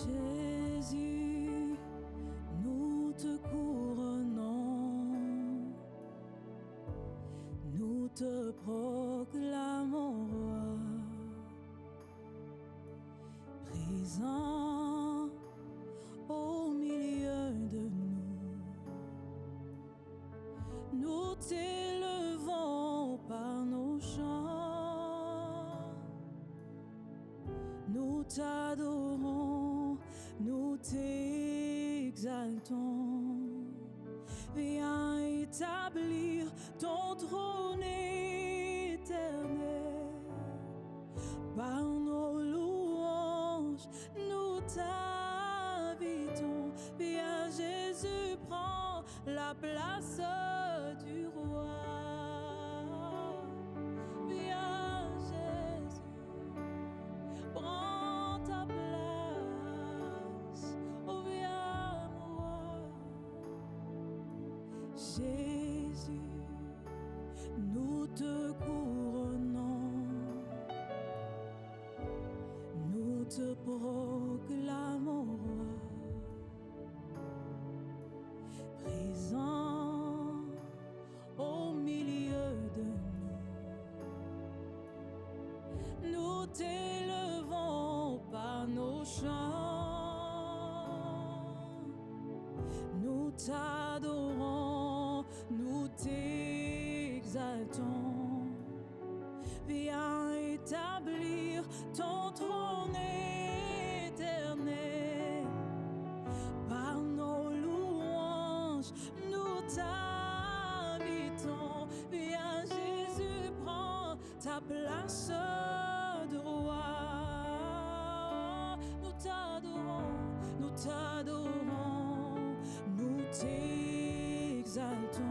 Jésus, nous te couronnons, nous te proclamons roi, présent au milieu de nous. Nous t'élevons par nos chants, nous t'adorons, nous t'exaltons. Viens établir ton trône éternel. Par nos louanges, nous t'invitons. Viens Jésus, prends la place du roi. Viens Jésus, prends ta place. Oh, viens moi. Jésus, nous te couronnons, nous te proclamons roi, présent au milieu de nous. Nous t'élevons par nos chants, nous t'adorons, nous t'exaltons. Viens établir ton trône éternel. Par nos louanges, nous t'invitons. Viens Jésus, prends ta place de roi. Nous t'adorons, nous t'adorons, nous t'exaltons.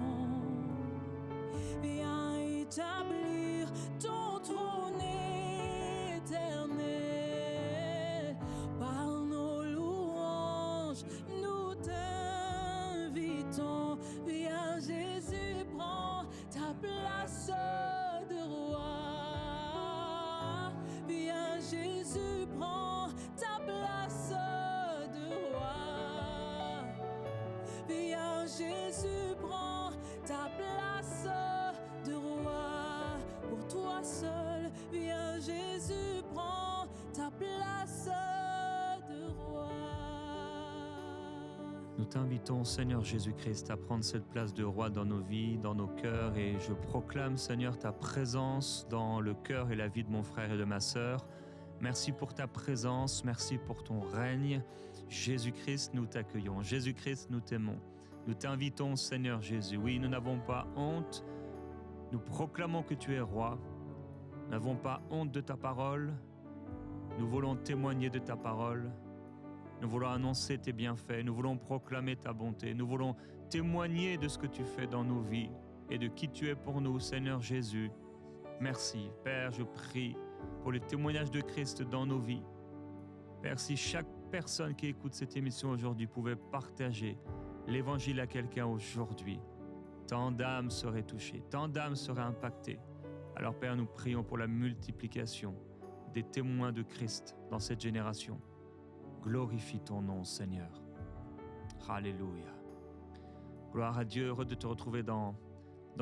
Viens établir ton trône éternel. Par nos louanges, nous t'invitons. Viens Jésus, prends ta place de roi. Viens Jésus, prends ta place de roi. Viens Jésus, prends ta place de roi. Pour toi seul, viens Jésus, prends ta place de roi. Nous t'invitons, Seigneur Jésus-Christ, à prendre cette place de roi dans nos vies, dans nos cœurs, et je proclame, Seigneur, ta présence dans le cœur et la vie de mon frère et de ma sœur. Merci pour ta présence, merci pour ton règne. Jésus-Christ, nous t'accueillons. Jésus-Christ, nous t'aimons. Nous t'invitons, Seigneur Jésus. Oui, nous n'avons pas honte. Nous proclamons que tu es roi. Nous n'avons pas honte de ta parole. Nous voulons témoigner de ta parole. Nous voulons annoncer tes bienfaits. Nous voulons proclamer ta bonté. Nous voulons témoigner de ce que tu fais dans nos vies et de qui tu es pour nous, Seigneur Jésus. Merci. Père, je prie pour le témoignage de Christ dans nos vies. Père, si chaque personne qui écoute cette émission aujourd'hui pouvait partager l'évangile à quelqu'un aujourd'hui, tant d'âmes seraient touchées, tant d'âmes seraient impactées. Alors Père, nous prions pour la multiplication des témoins de Christ dans cette génération. Glorifie ton nom, Seigneur. Alléluia. Gloire à Dieu, heureux de te retrouver dans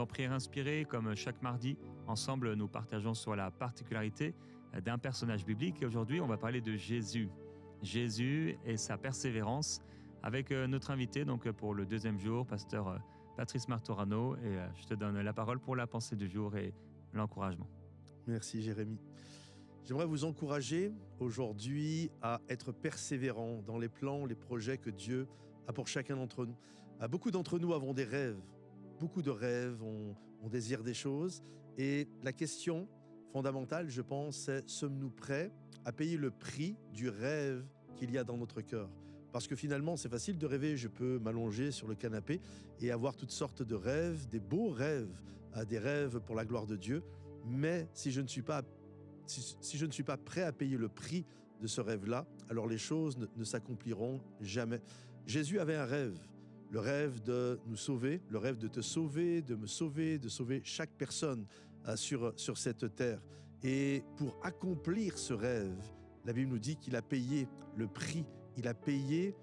Prière inspirée, comme chaque mardi. Ensemble, nous partageons sur la particularité d'un personnage biblique. Et aujourd'hui, on va parler de Jésus. Jésus et sa persévérance avec notre invité donc pour le deuxième jour, pasteur Patrice Martorano. Et je te donne la parole pour la pensée du jour et l'encouragement. Merci Jérémy. J'aimerais vous encourager aujourd'hui à être persévérant dans les plans, les projets que Dieu a pour chacun d'entre nous. Beaucoup d'entre nous avons des rêves. Beaucoup de rêves, on désire des choses. Et la question fondamentale, je pense, c'est sommes-nous prêts à payer le prix du rêve qu'il y a dans notre cœur? Parce que finalement, c'est facile de rêver. Je peux m'allonger sur le canapé et avoir toutes sortes de rêves, des beaux rêves, des rêves pour la gloire de Dieu. Mais si je ne suis pas prêt à payer le prix de ce rêve-là, alors les choses ne s'accompliront jamais. Jésus avait un rêve. Le rêve de nous sauver, le rêve de te sauver, de me sauver, de sauver chaque personne sur cette terre. Et pour accomplir ce rêve, la Bible nous dit qu'il a payé le prix il a payé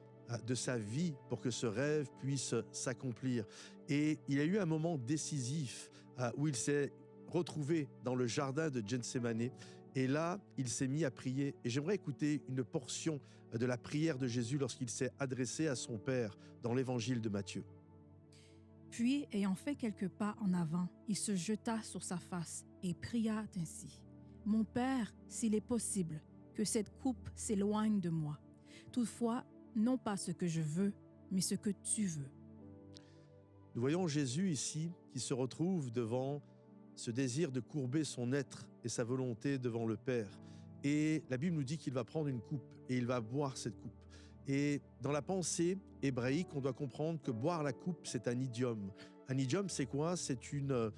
de sa vie pour que ce rêve puisse s'accomplir. Et il y a eu un moment décisif où il s'est retrouvé dans le jardin de Gethsémani. Et là, il s'est mis à prier. Et j'aimerais écouter une portion de la prière de Jésus lorsqu'il s'est adressé à son Père dans l'évangile de Matthieu. Puis, ayant fait quelques pas en avant, il se jeta sur sa face et pria ainsi. « Mon Père, s'il est possible, que cette coupe s'éloigne de moi. Toutefois, non pas ce que je veux, mais ce que tu veux. » Nous voyons Jésus ici qui se retrouve devant ce désir de courber son être et sa volonté devant le Père. Et la Bible nous dit qu'il va prendre une coupe et il va boire cette coupe. Et dans la pensée hébraïque, on doit comprendre que boire la coupe, c'est un idiome. Un idiome, c'est quoi? C'est une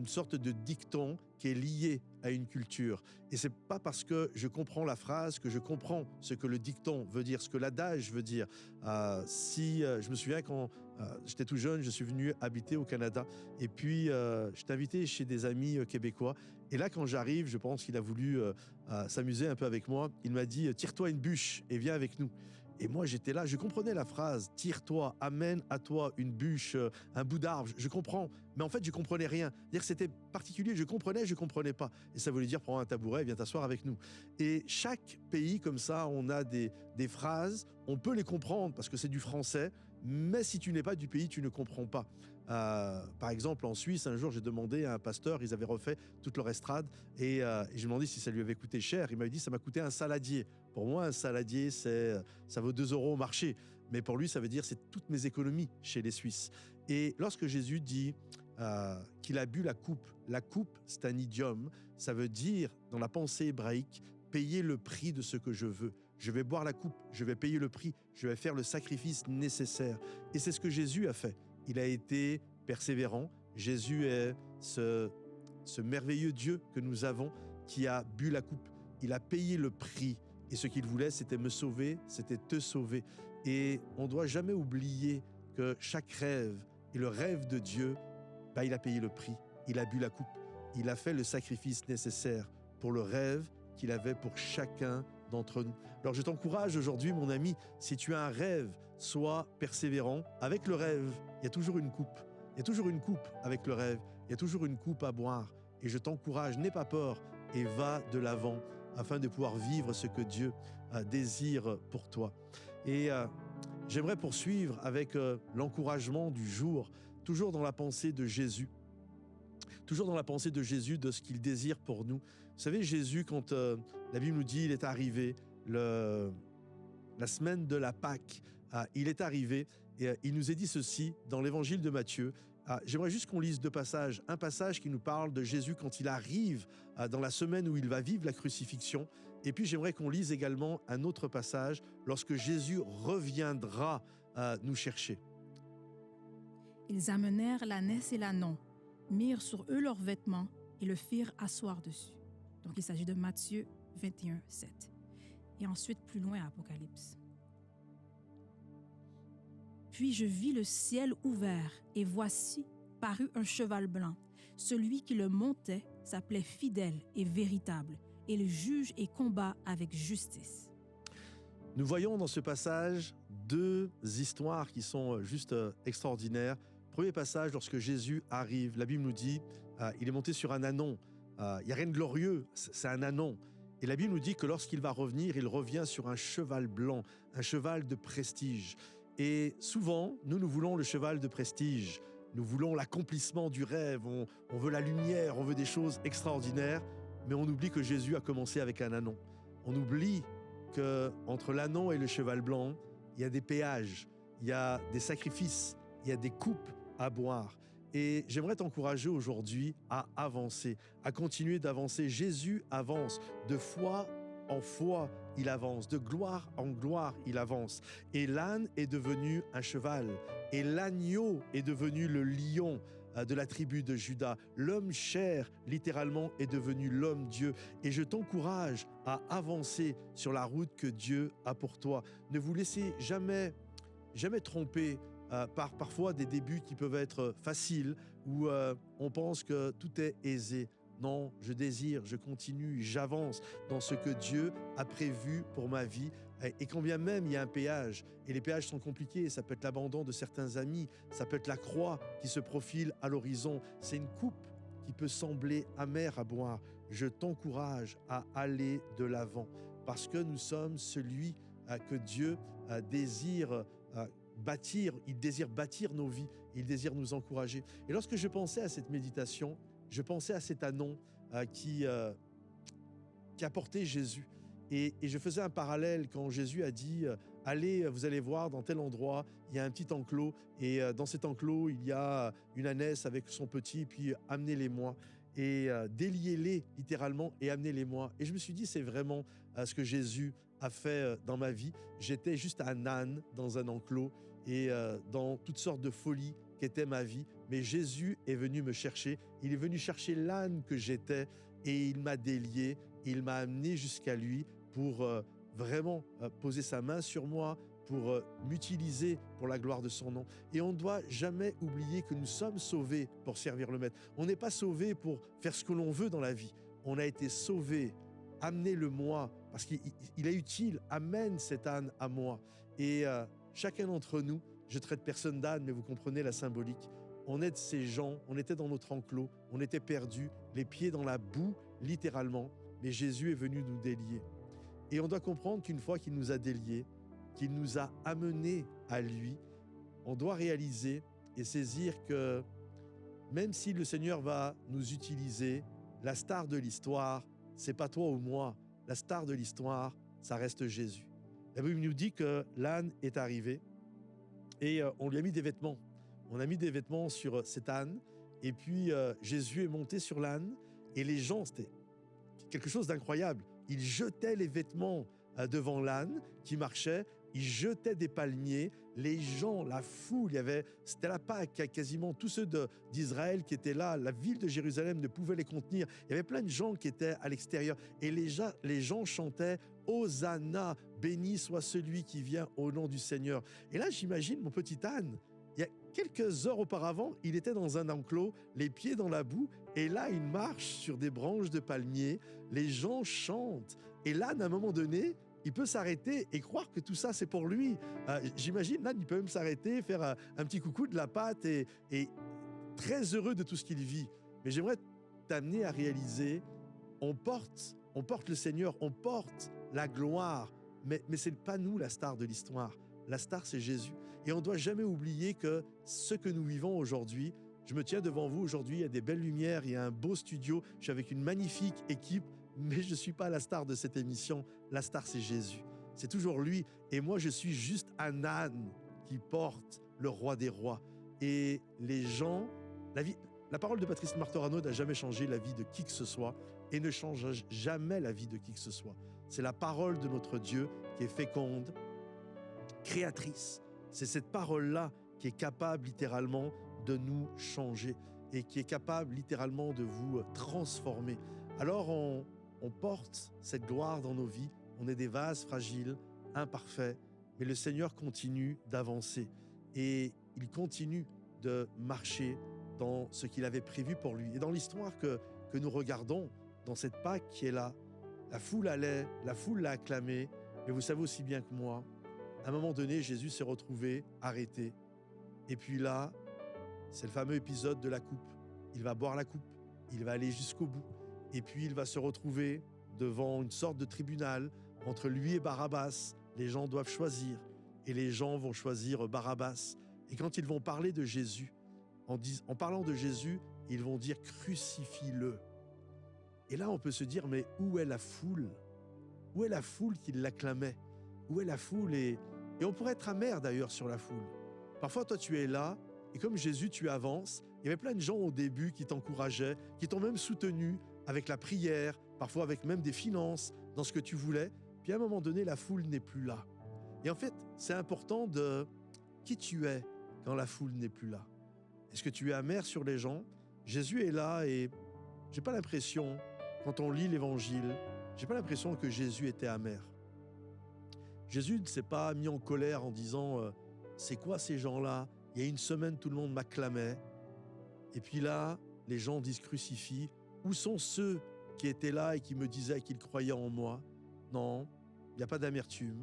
sorte de dicton qui est lié à une culture. Et c'est pas parce que je comprends la phrase que je comprends ce que le dicton veut dire, ce que l'adage veut dire. Je me souviens quand j'étais tout jeune, je suis venu habiter au Canada et puis j'étais invité chez des amis québécois. Et là, quand j'arrive, je pense qu'il a voulu s'amuser un peu avec moi. Il m'a dit « Tire-toi une bûche et viens avec nous ». Et moi, j'étais là, je comprenais la phrase « Tire-toi, amène à toi une bûche, un bout d'arbre ». Je comprends, mais en fait, je comprenais rien. C'est-à-dire que c'était particulier, je comprenais pas. Et ça voulait dire « Prends un tabouret, viens t'asseoir avec nous ». Et chaque pays, comme ça, on a des phrases, on peut les comprendre parce que c'est du français, mais si tu n'es pas du pays, tu ne comprends pas. Par exemple, en Suisse, un jour, j'ai demandé à un pasteur, ils avaient refait toute leur estrade, et j'ai demandé si ça lui avait coûté cher. Il m'avait dit, ça m'a coûté un saladier. Pour moi, un saladier, ça vaut 2 € au marché. Mais pour lui, ça veut dire, c'est toutes mes économies chez les Suisses. Et lorsque Jésus dit qu'il a bu la coupe, c'est un idiome. Ça veut dire, dans la pensée hébraïque, payer le prix de ce que je veux. Je vais boire la coupe, je vais payer le prix, je vais faire le sacrifice nécessaire. Et c'est ce que Jésus a fait. Il a été persévérant. Jésus est ce merveilleux Dieu que nous avons qui a bu la coupe. Il a payé le prix. Et ce qu'il voulait, c'était me sauver, c'était te sauver. Et on ne doit jamais oublier que chaque rêve et le rêve de Dieu, il a payé le prix. Il a bu la coupe. Il a fait le sacrifice nécessaire pour le rêve qu'il avait pour chacun d'entre nous. Alors je t'encourage aujourd'hui, mon ami, si tu as un rêve, sois persévérant. Avec le rêve, il y a toujours une coupe. Il y a toujours une coupe avec le rêve. Il y a toujours une coupe à boire. Et je t'encourage, n'aie pas peur et va de l'avant afin de pouvoir vivre ce que Dieu désire pour toi. Et j'aimerais poursuivre avec l'encouragement du jour, toujours dans la pensée de Jésus. Toujours dans la pensée de Jésus, de ce qu'il désire pour nous. Vous savez, Jésus, quand la Bible nous dit il est arrivé, la semaine de la Pâque, il est arrivé et il nous est dit ceci dans l'évangile de Matthieu. J'aimerais juste qu'on lise 2 passages. Un passage qui nous parle de Jésus quand il arrive dans la semaine où il va vivre la crucifixion. Et puis j'aimerais qu'on lise également un autre passage lorsque Jésus reviendra nous chercher. Ils amenèrent l'ânesse et l'ânon, mirent sur eux leurs vêtements et le firent asseoir dessus. Donc il s'agit de Matthieu 21, 7. Et ensuite plus loin à Apocalypse. Puis je vis le ciel ouvert, et voici parut un cheval blanc. Celui qui le montait s'appelait Fidèle et Véritable, et il juge et combat avec justice. Nous voyons dans ce passage 2 histoires qui sont juste extraordinaires. Premier passage, lorsque Jésus arrive, la Bible nous dit il est monté sur un ânon. Il n'y a rien de glorieux, c'est un ânon. Et la Bible nous dit que lorsqu'il va revenir, il revient sur un cheval blanc, un cheval de prestige. Et souvent, nous voulons le cheval de prestige. Nous voulons l'accomplissement du rêve. On veut la lumière, on veut des choses extraordinaires. Mais on oublie que Jésus a commencé avec un ânon. On oublie qu'entre l'ânon et le cheval blanc, il y a des péages, il y a des sacrifices, il y a des coupes à boire. Et j'aimerais t'encourager aujourd'hui à avancer, à continuer d'avancer. Jésus avance de foi en foi, il avance, de gloire en gloire, il avance. Et l'âne est devenu un cheval, et l'agneau est devenu le lion de la tribu de Juda. L'homme chair, littéralement, est devenu l'homme Dieu. Et je t'encourage à avancer sur la route que Dieu a pour toi. Ne vous laissez jamais tromper par parfois des débuts qui peuvent être faciles, où on pense que tout est aisé. Non, je désire, je continue, j'avance dans ce que Dieu a prévu pour ma vie. Et quand bien même il y a un péage, et les péages sont compliqués, ça peut être l'abandon de certains amis, ça peut être la croix qui se profile à l'horizon, c'est une coupe qui peut sembler amère à boire. Je t'encourage à aller de l'avant, parce que nous sommes celui que Dieu désire bâtir, il désire bâtir nos vies, il désire nous encourager. Et lorsque je pensais à cette méditation, je pensais à cet anon qui a porté Jésus. Et je faisais un parallèle quand Jésus a dit « Allez, vous allez voir, dans tel endroit, il y a un petit enclos, et dans cet enclos, il y a une ânesse avec son petit, puis amenez-les-moi. » Et déliez-les littéralement et amenez-les-moi. Et je me suis dit, c'est vraiment ce que Jésus a fait dans ma vie. J'étais juste un âne dans un enclos et dans toutes sortes de folies qu'était ma vie. Mais Jésus est venu me chercher. Il est venu chercher l'âne que j'étais et il m'a délié. Il m'a amené jusqu'à lui pour vraiment poser sa main sur moi, pour m'utiliser pour la gloire de son nom. Et on ne doit jamais oublier que nous sommes sauvés pour servir le Maître. On n'est pas sauvés pour faire ce que l'on veut dans la vie. On a été sauvés. Amenez-le-moi, parce qu'il est utile. Amène cet âne à moi. Et chacun d'entre nous, je traite personne d'âne, mais vous comprenez la symbolique. On aide ces gens, on était dans notre enclos, on était perdus, les pieds dans la boue, littéralement. Mais Jésus est venu nous délier. Et on doit comprendre qu'une fois qu'il nous a déliés, qu'il nous a amenés à lui, on doit réaliser et saisir que même si le Seigneur va nous utiliser, la star de l'histoire, c'est pas toi ou moi. La star de l'histoire, ça reste Jésus. La Bible nous dit que l'âne est arrivé et on lui a mis des vêtements. On a mis des vêtements sur cet âne et puis Jésus est monté sur l'âne et les gens, c'était quelque chose d'incroyable. Ils jetaient les vêtements devant l'âne qui marchait, ils jetaient des palmiers, les gens, la foule, c'était la Pâque, quasiment tous ceux d'Israël qui étaient là, la ville de Jérusalem ne pouvait les contenir, il y avait plein de gens qui étaient à l'extérieur et les gens chantaient « Hosanna, béni soit celui qui vient au nom du Seigneur ». Et là, j'imagine mon petit âne, il y a quelques heures auparavant, il était dans un enclos, les pieds dans la boue, et là, il marche sur des branches de palmiers, les gens chantent, et l'âne, à un moment donné, il peut s'arrêter et croire que tout ça, c'est pour lui. J'imagine, l'âne, il peut même s'arrêter, faire un petit coucou de la patte et très heureux de tout ce qu'il vit. Mais j'aimerais t'amener à réaliser, on porte le Seigneur, on porte la gloire, mais ce n'est pas nous la star de l'histoire. La star, c'est Jésus. Et on ne doit jamais oublier que ce que nous vivons aujourd'hui, je me tiens devant vous aujourd'hui, il y a des belles lumières, il y a un beau studio, je suis avec une magnifique équipe, mais je ne suis pas la star de cette émission. La star, c'est Jésus. C'est toujours lui. Et moi, je suis juste un âne qui porte le roi des rois. Et les gens, la parole de Patrice Martorano n'a jamais changé la vie de qui que ce soit et ne change jamais la vie de qui que ce soit. C'est la parole de notre Dieu qui est féconde, créatrice. C'est cette parole-là qui est capable littéralement de nous changer et qui est capable littéralement de vous transformer. Alors on porte cette gloire dans nos vies, on est des vases fragiles, imparfaits, mais le Seigneur continue d'avancer et il continue de marcher dans ce qu'il avait prévu pour lui. Et dans l'histoire que nous regardons, dans cette Pâque qui est là, la foule allait, la foule l'a acclamé, mais vous savez aussi bien que moi, à un moment donné, Jésus s'est retrouvé arrêté. Et puis là, c'est le fameux épisode de la coupe. Il va boire la coupe, il va aller jusqu'au bout. Et puis il va se retrouver devant une sorte de tribunal entre lui et Barabbas. Les gens doivent choisir et les gens vont choisir Barabbas. Et quand ils vont parler de Jésus, en parlant de Jésus, ils vont dire « crucifie-le ». Et là, on peut se dire « mais où est la foule ? Où est la foule qui l'acclamait ? Où est la foule ?» Et on pourrait être amer d'ailleurs sur la foule. Parfois, toi, tu es là et comme Jésus, tu avances. Il y avait plein de gens au début qui t'encourageaient, qui t'ont même soutenu avec la prière, parfois avec même des finances dans ce que tu voulais. Puis à un moment donné, la foule n'est plus là. Et en fait, c'est important de qui tu es quand la foule n'est plus là. Est-ce que tu es amer sur les gens ? Jésus est là et j'ai pas l'impression, quand on lit l'Évangile, j'ai pas l'impression que Jésus était amer. Jésus ne s'est pas mis en colère en disant « c'est quoi ces gens-là ? Il y a une semaine, tout le monde m'acclamait. » Et puis là, les gens disent « crucifie ». Où sont ceux qui étaient là et qui me disaient qu'ils croyaient en moi? Non, il n'y a pas d'amertume.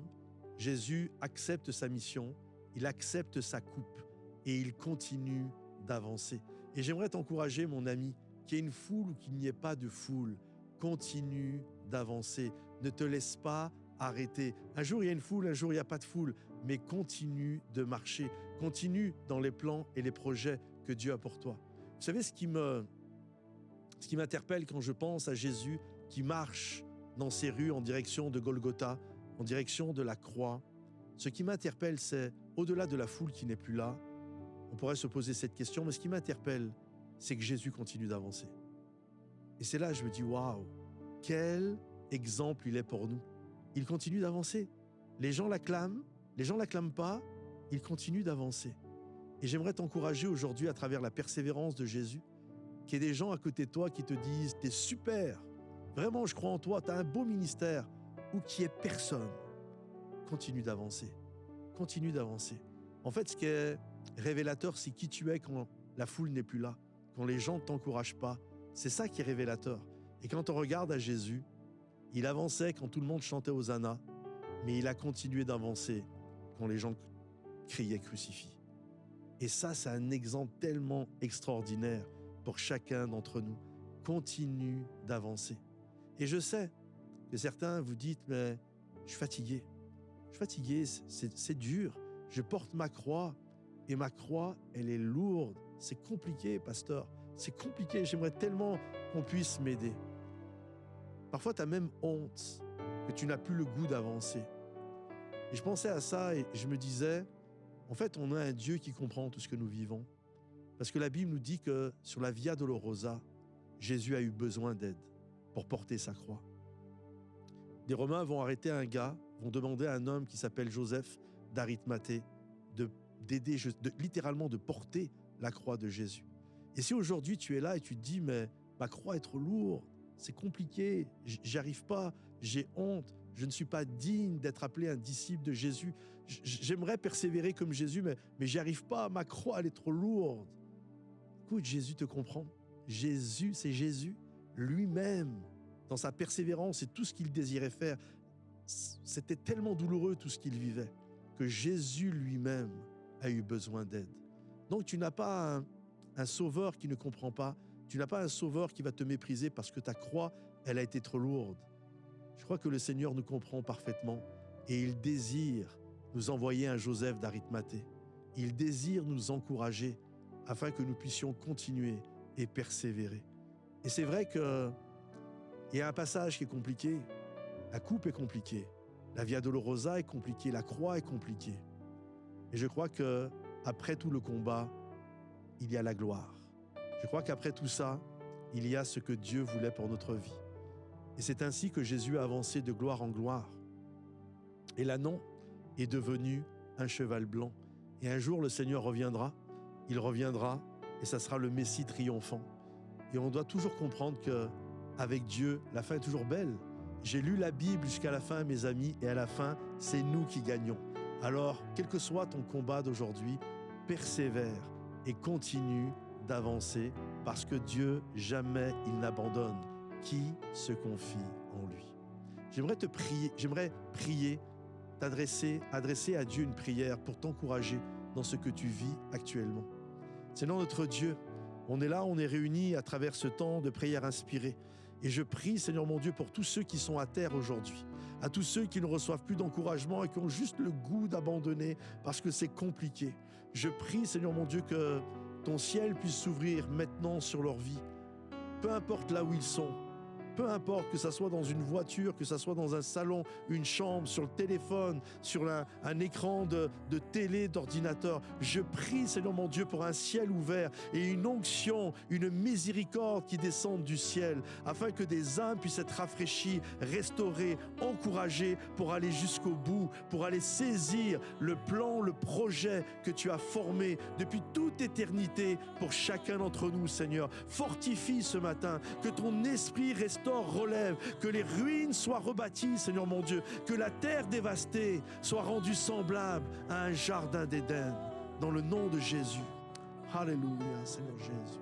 Jésus accepte sa mission, il accepte sa coupe et il continue d'avancer. Et j'aimerais t'encourager, mon ami, qu'il y ait une foule ou qu'il n'y ait pas de foule, continue d'avancer. Ne te laisse pas arrêter. Un jour, il y a une foule, un jour, il n'y a pas de foule, mais continue de marcher. Continue dans les plans et les projets que Dieu a pour toi. Vous savez, ce qui m'interpelle quand je pense à Jésus qui marche dans ces rues en direction de Golgotha, en direction de la croix, ce qui m'interpelle, c'est, au-delà de la foule qui n'est plus là, on pourrait se poser cette question, mais ce qui m'interpelle, c'est que Jésus continue d'avancer. Et c'est là que je me dis, waouh, quel exemple il est pour nous. Il continue d'avancer. Les gens l'acclament pas, il continue d'avancer. Et j'aimerais t'encourager aujourd'hui à travers la persévérance de Jésus, qu'il y ait des gens à côté de toi qui te disent « T'es super, vraiment je crois en toi, t'as un beau ministère » ou qu'il n'y ait personne. Continue d'avancer. Continue d'avancer. En fait, ce qui est révélateur, c'est qui tu es quand la foule n'est plus là, quand les gens ne t'encouragent pas. C'est ça qui est révélateur. Et quand on regarde à Jésus, il avançait quand tout le monde chantait Hosanna, mais il a continué d'avancer quand les gens criaient « Crucifie ». Et ça, c'est un exemple tellement extraordinaire pour chacun d'entre nous. Continue d'avancer. Et je sais que certains vous dites, mais je suis fatigué. Je suis fatigué, c'est dur. Je porte ma croix et ma croix, elle est lourde. C'est compliqué, pasteur. C'est compliqué. J'aimerais tellement qu'on puisse m'aider. Parfois, tu as même honte que tu n'as plus le goût d'avancer. Et je pensais à ça et je me disais, en fait, on a un Dieu qui comprend tout ce que nous vivons. Parce que la Bible nous dit que sur la Via Dolorosa, Jésus a eu besoin d'aide pour porter sa croix. Des Romains vont arrêter un gars, vont demander à un homme qui s'appelle Joseph d'Arimathée d'aider, littéralement de porter la croix de Jésus. Et si aujourd'hui tu es là et tu te dis, mais ma croix est trop lourde, c'est compliqué, j'y arrive pas, j'ai honte, je ne suis pas digne d'être appelé un disciple de Jésus. J'aimerais persévérer comme Jésus, mais j'y arrive pas, ma croix elle est trop lourde. Écoute, Jésus te comprend. Jésus, c'est Jésus lui-même, dans sa persévérance et tout ce qu'il désirait faire. C'était tellement douloureux tout ce qu'il vivait que Jésus lui-même a eu besoin d'aide. Donc tu n'as pas un sauveur qui ne comprend pas, tu n'as pas un sauveur qui va te mépriser parce que ta croix, elle a été trop lourde. Je crois que le Seigneur nous comprend parfaitement et il désire nous envoyer un Joseph d'Arimathée. Il désire nous encourager afin que nous puissions continuer et persévérer. Et c'est vrai qu'il y a un passage qui est compliqué. La coupe est compliquée. La Via Dolorosa est compliquée. La croix est compliquée. Et je crois qu'après tout le combat, il y a la gloire. Je crois qu'après tout ça, il y a ce que Dieu voulait pour notre vie. Et c'est ainsi que Jésus a avancé de gloire en gloire. Et l'ânon est devenu un cheval blanc. Et un jour, le Seigneur reviendra. Il reviendra et ça sera le Messie triomphant. Et on doit toujours comprendre qu'avec Dieu, la fin est toujours belle. J'ai lu la Bible jusqu'à la fin, mes amis, et à la fin, c'est nous qui gagnons. Alors, quel que soit ton combat d'aujourd'hui, persévère et continue d'avancer parce que Dieu, jamais il n'abandonne qui se confie en lui. J'aimerais prier, adresser à Dieu une prière pour t'encourager dans ce que tu vis actuellement. Seigneur notre Dieu, on est là, on est réunis à travers ce temps de prière inspirée. Et je prie, Seigneur mon Dieu, pour tous ceux qui sont à terre aujourd'hui, à tous ceux qui ne reçoivent plus d'encouragement et qui ont juste le goût d'abandonner parce que c'est compliqué. Je prie, Seigneur mon Dieu, que ton ciel puisse s'ouvrir maintenant sur leur vie. Peu importe là où ils sont, peu importe que ça soit dans une voiture, que ça soit dans un salon, une chambre, sur le téléphone, sur un écran de télé, d'ordinateur. Je prie, Seigneur mon Dieu, pour un ciel ouvert et une onction, une miséricorde qui descende du ciel, afin que des âmes puissent être rafraîchies, restaurées, encouragées pour aller jusqu'au bout, pour aller saisir le plan, le projet que tu as formé depuis toute éternité pour chacun d'entre nous, Seigneur. Fortifie ce matin, que ton esprit restaure, relève, que les ruines soient rebâties, Seigneur mon Dieu, que la terre dévastée soit rendue semblable à un jardin d'Éden, dans le nom de Jésus. Alléluia, Seigneur Jésus.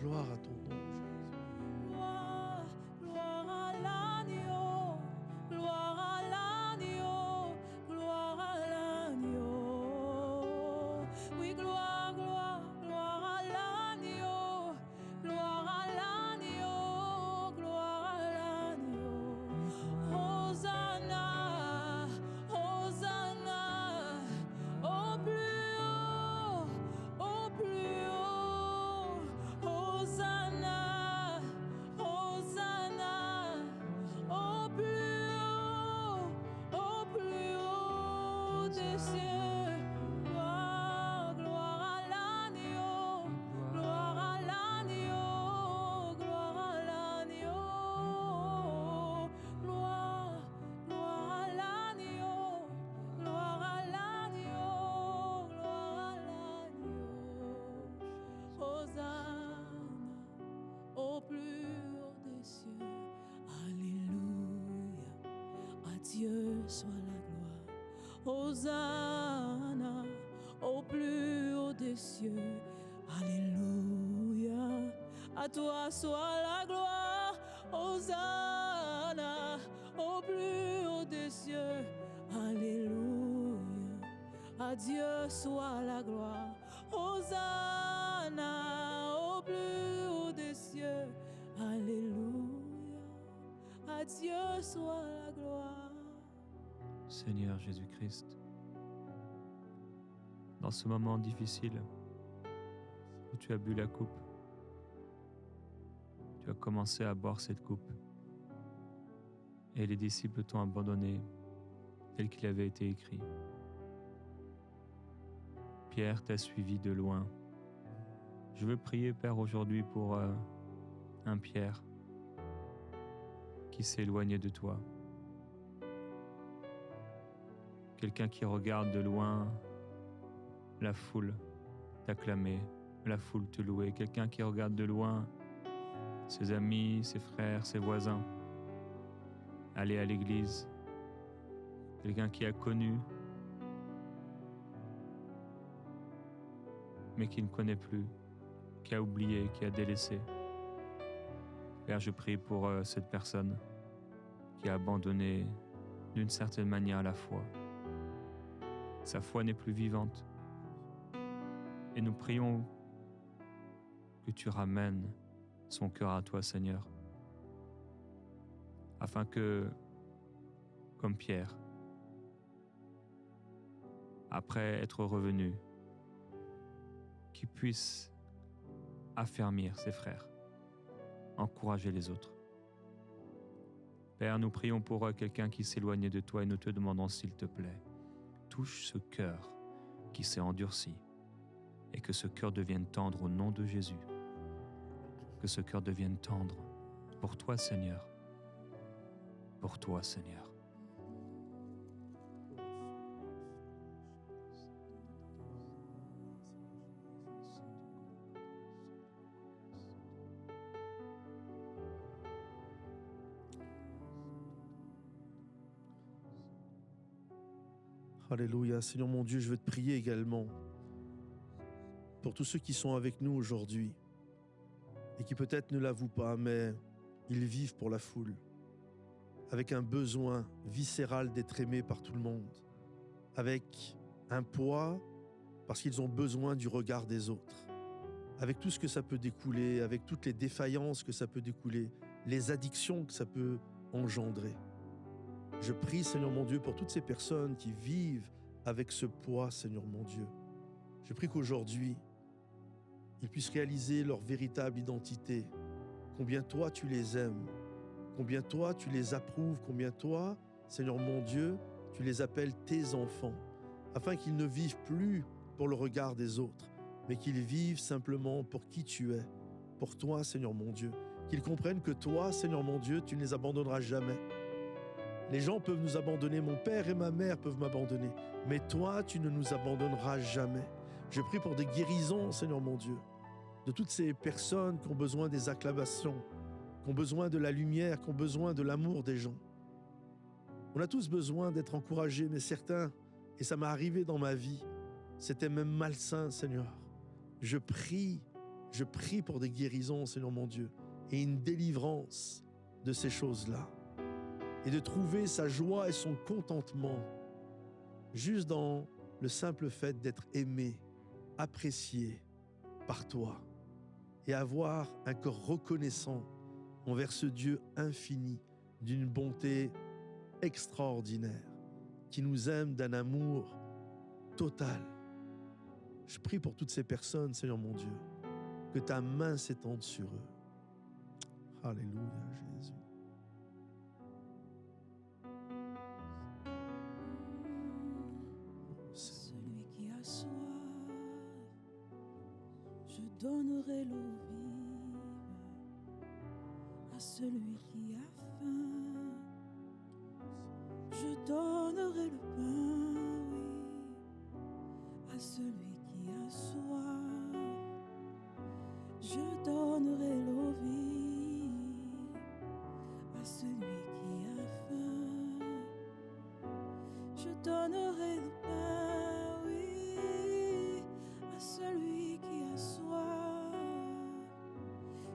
Gloire à ton nom, Jésus. Gloire, gloire à l'agneau, gloire à l'agneau, gloire à l'agneau. Oui, gloire, gloire, gloire à l'agneau, gloire à l'agneau, gloire à l'agneau. Hosanna, Hosanna, au plus haut, au plus haut. Hosanna, Hosanna, au plus haut des cieux. Gloire, gloire à l'agneau, gloire à l'agneau, gloire à l'agneau. Gloire, gloire à l'agneau, gloire à l'agneau, gloire à l'agneau. Hosanna au plus haut des cieux. Alléluia, à Dieu soit la gloire. Hosanna au plus haut des cieux. Alléluia, à toi soit la gloire. Hosanna au plus haut des cieux. Alléluia, à Dieu soit la gloire. Hosanna au plus haut des cieux. Alléluia, à Dieu soit la gloire. Seigneur Jésus-Christ, dans ce moment difficile où tu as bu la coupe, tu as commencé à boire cette coupe et les disciples t'ont abandonné tel qu'il avait été écrit. Pierre t'a suivi de loin. Je veux prier, Père, aujourd'hui pour un Pierre qui s'est éloigné de toi. Quelqu'un qui regarde de loin la foule t'acclamer, la foule te louer. Quelqu'un qui regarde de loin ses amis, ses frères, ses voisins aller à l'église. Quelqu'un qui a connu mais qui ne connaît plus, qui a oublié, qui a délaissé. Père, je prie pour cette personne qui a abandonné d'une certaine manière la foi. Sa foi n'est plus vivante. Et nous prions que tu ramènes son cœur à toi, Seigneur, afin que, comme Pierre, après être revenu, qu'il puisse affermir ses frères, encourager les autres. Père, nous prions pour quelqu'un qui s'éloignait de toi et nous te demandons, s'il te plaît, touche ce cœur qui s'est endurci et que ce cœur devienne tendre au nom de Jésus. Que ce cœur devienne tendre pour toi, Seigneur. Pour toi, Seigneur. Alléluia. Seigneur mon Dieu, je veux te prier également pour tous ceux qui sont avec nous aujourd'hui et qui peut-être ne l'avouent pas, mais ils vivent pour la foule, avec un besoin viscéral d'être aimés par tout le monde, avec un poids parce qu'ils ont besoin du regard des autres, avec tout ce que ça peut découler, avec toutes les défaillances que ça peut découler, les addictions que ça peut engendrer. Je prie, Seigneur mon Dieu, pour toutes ces personnes qui vivent avec ce poids, Seigneur mon Dieu. Je prie qu'aujourd'hui, ils puissent réaliser leur véritable identité, combien toi tu les aimes, combien toi tu les approuves, combien toi, Seigneur mon Dieu, tu les appelles tes enfants, afin qu'ils ne vivent plus pour le regard des autres, mais qu'ils vivent simplement pour qui tu es, pour toi, Seigneur mon Dieu, qu'ils comprennent que toi, Seigneur mon Dieu, tu ne les abandonneras jamais. Les gens peuvent nous abandonner, mon père et ma mère peuvent m'abandonner, mais toi, tu ne nous abandonneras jamais. Je prie pour des guérisons, Seigneur mon Dieu, de toutes ces personnes qui ont besoin des acclamations, qui ont besoin de la lumière, qui ont besoin de l'amour des gens. On a tous besoin d'être encouragés, mais certains, et ça m'est arrivé dans ma vie, c'était même malsain, Seigneur. Je prie Je prie pour des guérisons, Seigneur mon Dieu, et une délivrance de ces choses-là. Et de trouver sa joie et son contentement juste dans le simple fait d'être aimé, apprécié par toi et avoir un cœur reconnaissant envers ce Dieu infini, d'une bonté extraordinaire, qui nous aime d'un amour total. Je prie pour toutes ces personnes, Seigneur mon Dieu, que ta main s'étende sur eux. Alléluia, Jésus. Celui qui a soif, je donnerai l'eau vive. À celui qui a faim, je donnerai le pain, oui. À celui qui a soif, je donnerai l'eau vive. À celui qui a faim, je donnerai le pain, oui. À celui qui a soif,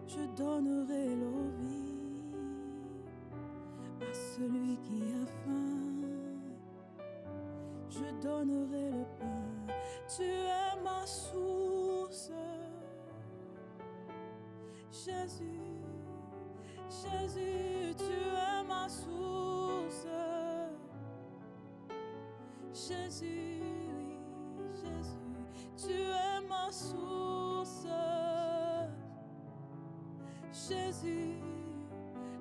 je donnerai l'eau vive. À celui qui a faim, je donnerai le pain. Tu es ma source, Jésus, Jésus, tu es ma source. Jésus, oui, Jésus, tu es ma source. Jésus,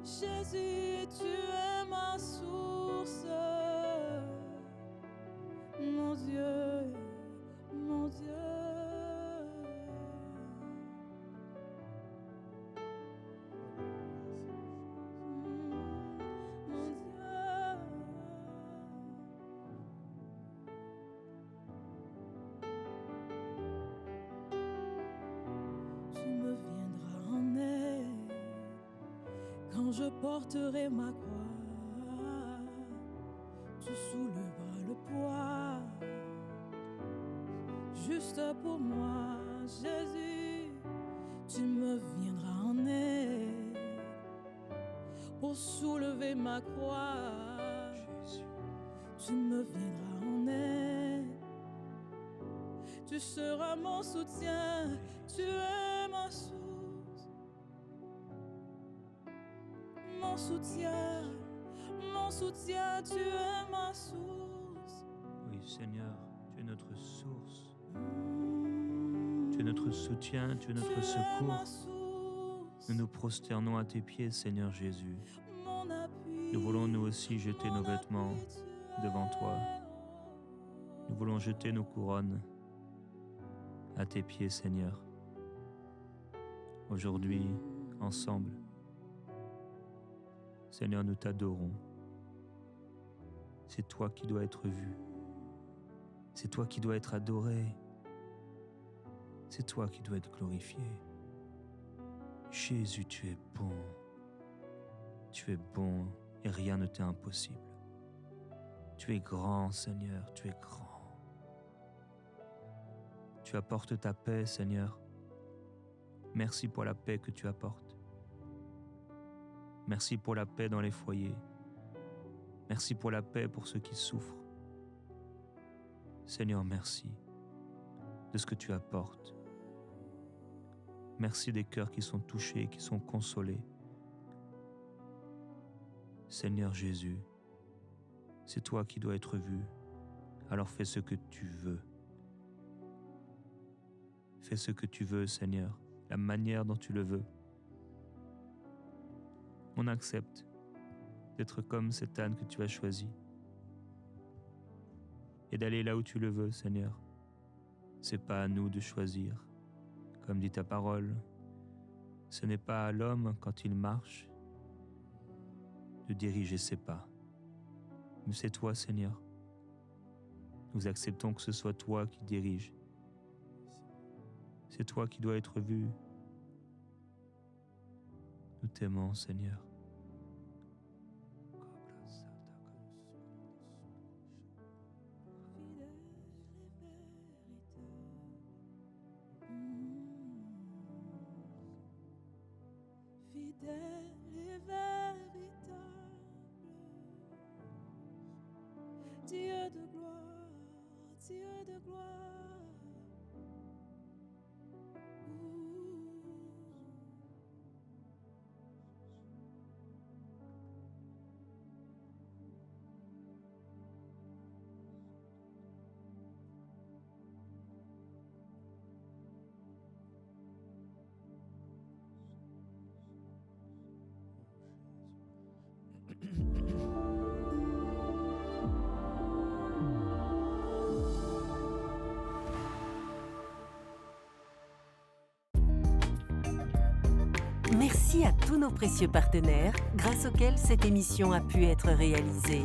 Jésus, tu es ma source. Mon Dieu, mon Dieu. Mon Dieu. Tu me viendras en aide quand je porterai ma croix. Tu soulèveras le poids juste pour moi, Jésus. Tu me viendras en aide pour soulever ma croix. Jésus. Tu me viendras en aide. Tu seras mon soutien. Tu es ma source. Mon soutien. Mon soutien. Tu es ma source. Oui, Seigneur, tu es notre source. Tu es notre soutien, tu es notre Tu es secours. ma source. Nous nous prosternons à tes pieds, Seigneur Jésus. Mon appui. Nous voulons nous aussi jeter nos vêtements devant toi. Nous voulons jeter nos couronnes à tes pieds, Seigneur. Aujourd'hui, ensemble, Seigneur, nous t'adorons. C'est toi qui dois être vu. C'est toi qui dois être adoré. C'est toi qui dois être glorifié. Jésus, tu es bon. Tu es bon et rien ne t'est impossible. Tu es grand, Seigneur, tu es grand. Tu apportes ta paix, Seigneur. Merci pour la paix que tu apportes. Merci pour la paix dans les foyers. Merci pour la paix pour ceux qui souffrent. Seigneur, merci de ce que tu apportes. Merci des cœurs qui sont touchés, qui sont consolés. Seigneur Jésus, c'est toi qui dois être vu. Alors fais ce que tu veux. Fais ce que tu veux, Seigneur, la manière dont tu le veux. On accepte d'être comme cette âne que tu as choisi et d'aller là où tu le veux, Seigneur. C'est pas à nous de choisir. Comme dit ta parole, ce n'est pas à l'homme, quand il marche, de diriger ses pas. Mais c'est toi, Seigneur. Nous acceptons que ce soit toi qui dirige. C'est toi qui dois être vu. Nous t'aimons, Seigneur. Fidèle et véritable. fidèle et véritable, Dieu de gloire, Dieu de gloire. Merci à tous nos précieux partenaires, grâce auxquels cette émission a pu être réalisée.